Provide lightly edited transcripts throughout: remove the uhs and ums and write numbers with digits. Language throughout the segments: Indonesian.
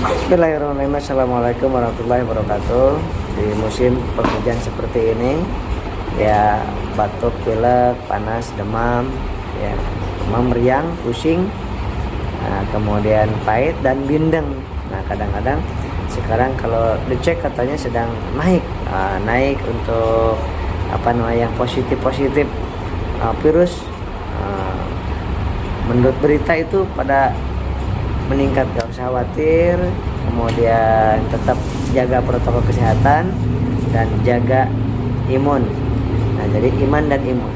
Bismillahirrahmanirrahim. Assalamualaikum warahmatullahi wabarakatuh. Di musim penghujan seperti ini, ya batuk, pilek, panas, demam, ya demam, meriang, pusing, nah, kemudian pahit dan bindeng. Nah kadang-kadang sekarang kalau dicek katanya sedang naik, naik untuk yang positif virus. Menurut berita itu pada meningkat, gak usah khawatir. Kemudian tetap jaga protokol kesehatan dan jaga imun. Nah jadi iman dan imun.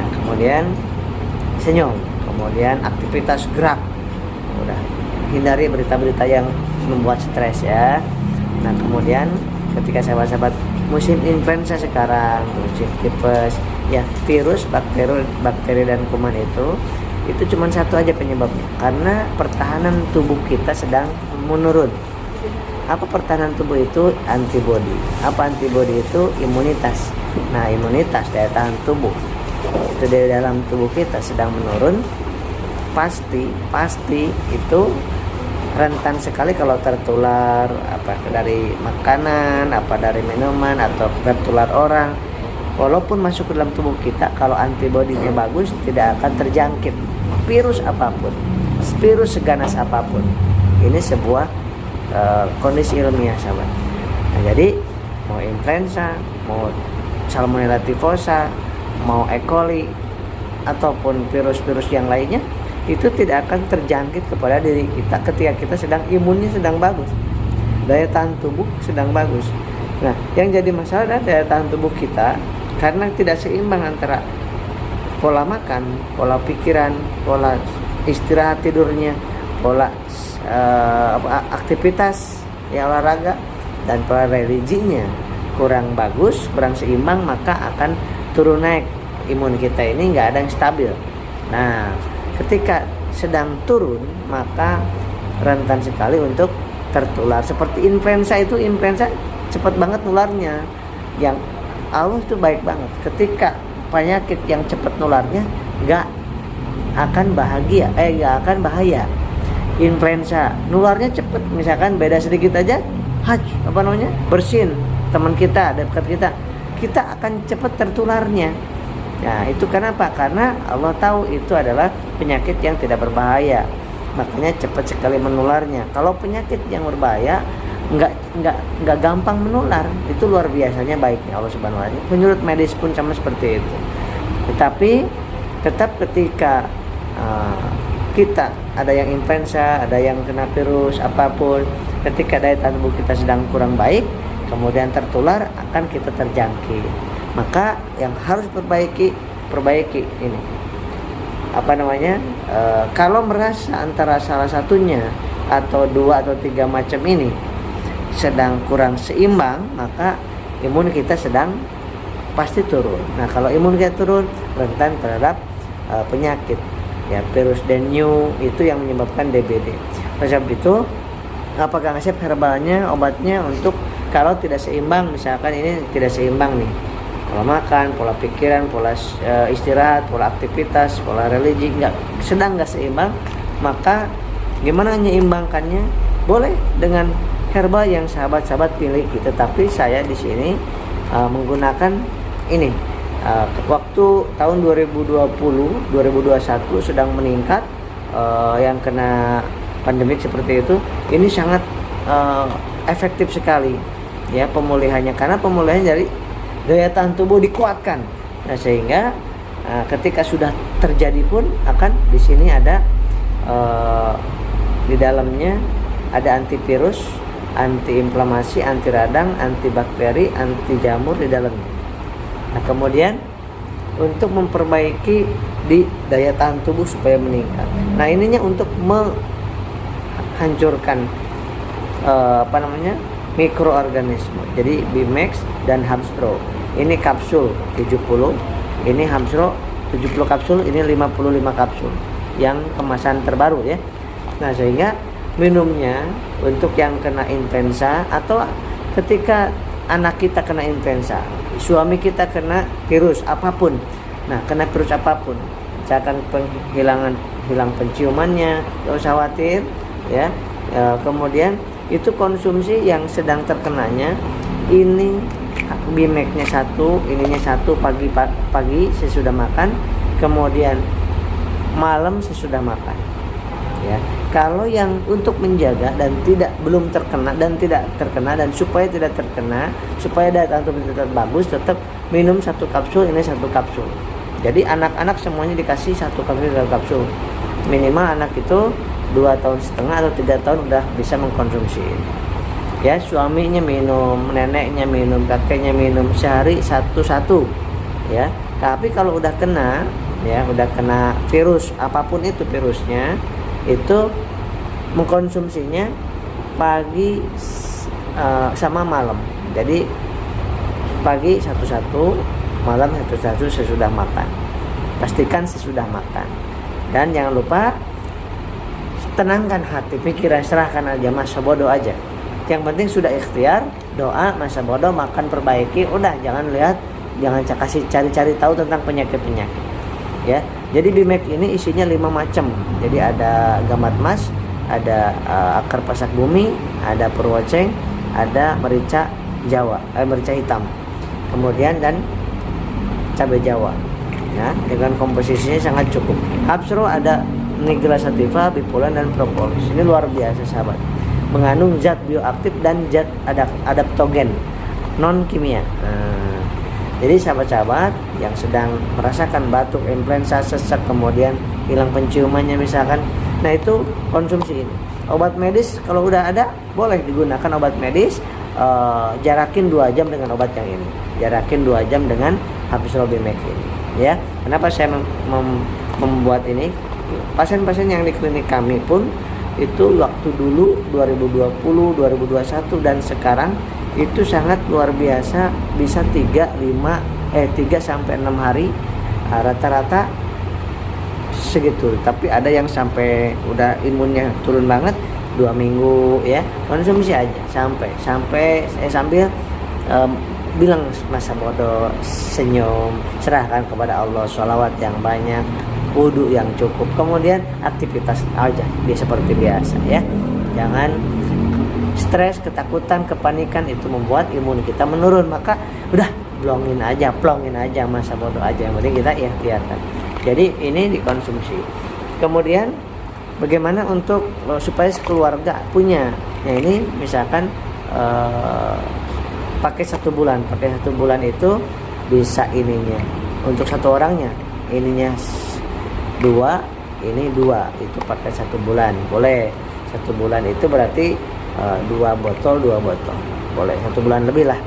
Nah kemudian senyum, kemudian aktivitas gerak. Udah hindari berita-berita yang membuat stres ya. Nah kemudian ketika sahabat-sahabat musim influenza sekarang, musim tipes, ya virus, bakteri dan kuman itu cuma satu aja penyebabnya, karena pertahanan tubuh kita sedang menurun. Apa pertahanan tubuh itu? Antibodi. Apa antibodi itu? Imunitas. Nah imunitas, daya tahan tubuh itu dari dalam tubuh kita sedang menurun, pasti itu rentan sekali kalau tertular dari makanan, dari minuman, atau tertular orang. Walaupun masuk ke dalam tubuh kita, kalau antibodinya bagus tidak akan terjangkit virus apapun, virus seganas apapun. Ini sebuah kondisi ilmiah sahabat. Nah, jadi mau influenza, mau Salmonella typhosa, mau E. coli ataupun virus-virus yang lainnya, itu tidak akan terjangkit kepada diri kita ketika kita imunnya sedang bagus, daya tahan tubuh sedang bagus. Nah yang jadi masalah adalah daya tahan tubuh kita karena tidak seimbang antara pola makan, pola pikiran, pola istirahat tidurnya, pola aktivitas ya olahraga, dan pola religinya kurang bagus, kurang seimbang, maka akan turun naik imun kita ini, nggak ada yang stabil. Nah ketika sedang turun maka rentan sekali untuk tertular. Seperti influenza cepat banget nularnya. Yang Allah itu baik banget, ketika penyakit yang cepat nularnya nggak akan bahaya. Influenza nularnya cepat, misalkan beda sedikit aja bersin teman kita dekat kita akan cepat tertularnya. Nah itu kenapa? Karena Allah tahu itu adalah penyakit yang tidak berbahaya, makanya cepat sekali menularnya. Kalau penyakit yang berbahaya nggak gampang menular, itu luar biasanya baiknya Allah Subhanahu wa Ta'ala. Menurut medis pun sama seperti itu. Tetapi tetap ketika kita ada yang influenza, ada yang kena virus apapun, ketika daya tahan tubuh kita sedang kurang baik, kemudian tertular, akan kita terjangkit. Maka yang harus perbaiki ini kalau merasa antara salah satunya atau 2 atau 3 macam ini sedang kurang seimbang, maka imun kita sedang pasti turun. Nah kalau imun kita turun, rentan terhadap penyakit ya, virus dengue itu yang menyebabkan DBD. Oleh sebab itu apakah ngasih herbalnya, obatnya untuk kalau tidak seimbang, misalkan ini tidak seimbang nih, pola makan, pola pikiran, pola istirahat, pola aktivitas, pola religi sedang nggak seimbang, maka gimana menyeimbangkannya? Boleh dengan herbal yang sahabat-sahabat pilih gitu. Tapi saya di sini menggunakan ini waktu tahun 2020-2021 sedang meningkat yang kena pandemik seperti itu. Ini sangat efektif sekali ya pemulihannya, karena pemulihannya dari daya tahan tubuh dikuatkan. Nah sehingga ketika sudah terjadi pun akan di sini ada di dalamnya ada antivirus, anti inflamasi, anti radang, anti bakteri, anti jamur di dalamnya. Nah kemudian untuk memperbaiki di daya tahan tubuh supaya meningkat. Nah ininya untuk menghancurkan mikroorganisme. Jadi Bimax dan Hamstro. Ini kapsul 70, ini Hamstro 70 kapsul, ini 55 kapsul yang kemasan terbaru ya. Nah sehingga minumnya untuk yang kena influenza, atau ketika anak kita kena influenza, suami kita kena virus apapun, kena virus apapun, misalkan hilang penciumannya, gak usah khawatir ya. Kemudian itu konsumsi yang sedang terkenanya ini Bimeknya satu, ininya satu pagi sesudah makan, kemudian malam sesudah makan. Ya, kalau yang untuk menjaga dan belum terkena dan tidak terkena dan supaya tidak terkena, supaya daya tahan tubuh tetap bagus, tetap minum satu kapsul, ini satu kapsul. Jadi anak-anak semuanya dikasih satu kapsul. Minimal anak itu 2,5 tahun atau 3 tahun udah bisa mengkonsumsi ini. Ya, suaminya minum, neneknya minum, kakeknya minum, sehari satu-satu. Ya, tapi kalau udah kena, ya udah kena virus apapun itu virusnya, itu mengkonsumsinya pagi sama malam. Jadi pagi satu-satu, malam satu-satu sesudah makan. Pastikan sesudah makan. Dan jangan lupa tenangkan hati, pikiran, serahkan aja, masa bodoh aja. Yang penting sudah ikhtiar, doa, masa bodoh, makan perbaiki, udah jangan lihat, jangan kasih cari-cari tahu tentang penyakit-penyakit. Ya, jadi Bimek ini isinya 5 macam. Jadi ada gamat mas, ada akar pasak bumi, ada purwoceng, ada merica Jawa, merica hitam, kemudian dan cabai Jawa. Ya, dengan komposisinya sangat cukup. Hapsro ada Nigella sativa, bipolar dan propolis. Ini luar biasa sahabat. Mengandung zat bioaktif dan zat adaptogen non kimia. Jadi sahabat-sahabat yang sedang merasakan batuk, influenza, sesak, kemudian hilang penciumannya misalkan, nah itu konsumsi ini. Obat medis kalau udah ada boleh digunakan obat medis, jarakin 2 jam dengan obat yang ini, jarakin 2 jam dengan Hapsro Bimek ini. Ya, kenapa saya membuat ini? Pasien-pasien yang di klinik kami pun itu waktu dulu 2020, 2021 dan sekarang itu sangat luar biasa, bisa 3 sampai 6 hari rata-rata segitu. Tapi ada yang sampai udah imunnya turun banget 2 minggu ya. Konsumsi aja sampai sambil bilang masa bodoh, senyum, serahkan kepada Allah, sholawat yang banyak, wudu yang cukup, kemudian aktivitas aja dia seperti biasa ya. Jangan stres, ketakutan, kepanikan, itu membuat imun kita menurun. Maka udah plongin aja, masa bodoh aja, yang penting kita ikhtiarkan. Jadi ini dikonsumsi. Kemudian bagaimana untuk supaya sekeluarga punya, nah ini misalkan pakai 1 bulan, itu bisa ininya untuk 1 orangnya, ininya 2, ini 2, itu pakai 1 bulan boleh. 1 bulan itu berarti 2 botol boleh, 1 bulan lebih lah.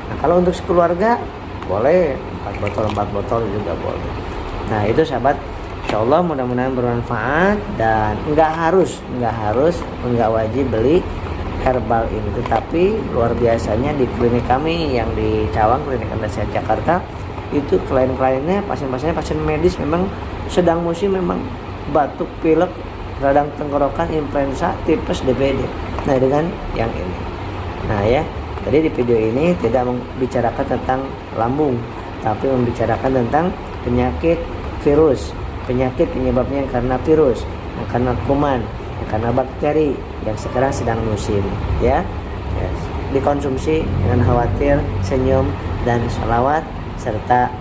Nah kalau untuk sekeluarga boleh 4 botol juga boleh. Nah itu sahabat, insyaallah mudah-mudahan bermanfaat. Dan enggak wajib beli herbal ini, tetapi luar biasanya di klinik kami yang di Cawang, Klinik Andasehat Jakarta, itu klien-kliennya, pasien-pasiennya pasien medis, memang sedang musim, memang batuk, pilek, radang tenggorokan, influenza, tipes, DBD. Nah dengan yang ini, nah ya, jadi di video ini tidak membicarakan tentang lambung, tapi membicarakan tentang penyakit virus, penyakit penyebabnya karena virus, karena kuman, karena bakteri yang sekarang sedang musim ya. Dikonsumsi dengan khawatir, senyum dan sholawat, serta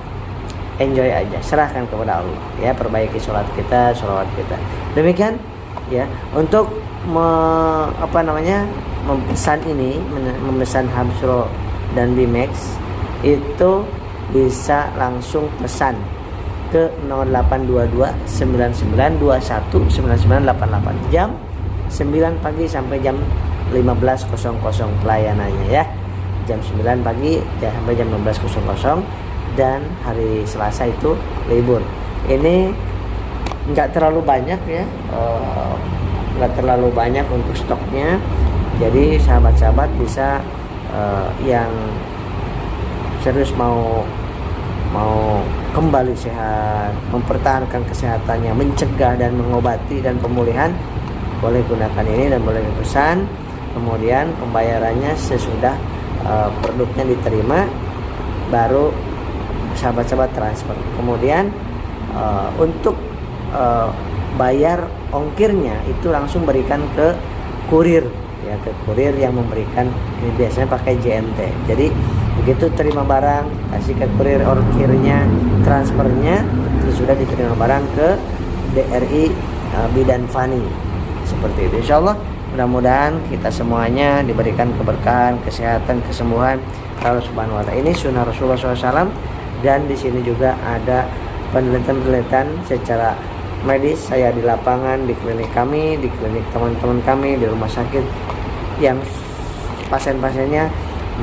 enjoy aja, serahkan kepada Allah ya, perbaiki sholat kita, sholawat kita. Demikian ya, untuk memesan Hapsro dan Bimex itu bisa langsung pesan ke 0822 9921 9988 jam 9 pagi sampai jam 15.00 pelayanannya ya. Jam 9 pagi sampai jam 15.00, dan hari Selasa itu libur. Ini nggak terlalu banyak ya, nggak terlalu banyak untuk stoknya. Jadi sahabat-sahabat bisa yang serius mau kembali sehat, mempertahankan kesehatannya, mencegah dan mengobati dan pemulihan, boleh gunakan ini dan boleh dipesan. Kemudian pembayarannya sesudah produknya diterima, baru sahabat-sahabat transfer. Kemudian untuk bayar ongkirnya itu langsung berikan ke kurir ya ke kurir yang memberikan. Ini biasanya pakai JNT. Jadi begitu terima barang, kasih ke kurir ongkirnya, transfernya, sudah diterima barang ke DRI Bidan Fani. Seperti itu. Insyaallah mudah-mudahan kita semuanya diberikan keberkahan, kesehatan, kesembuhan Allah Subhanahu wa taala. Ini sunnah Rasulullah SAW, dan di sini juga ada penelitian-penelitian secara medis. Saya di lapangan, di klinik kami, di klinik teman-teman kami, di rumah sakit yang pasien-pasiennya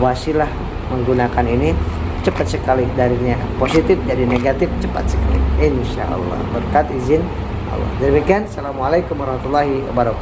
wasilah menggunakan ini cepat sekali, darinya positif jadi negatif cepat sekali, insya Allah berkat izin Allah. Demikian, assalamualaikum warahmatullahi wabarakatuh.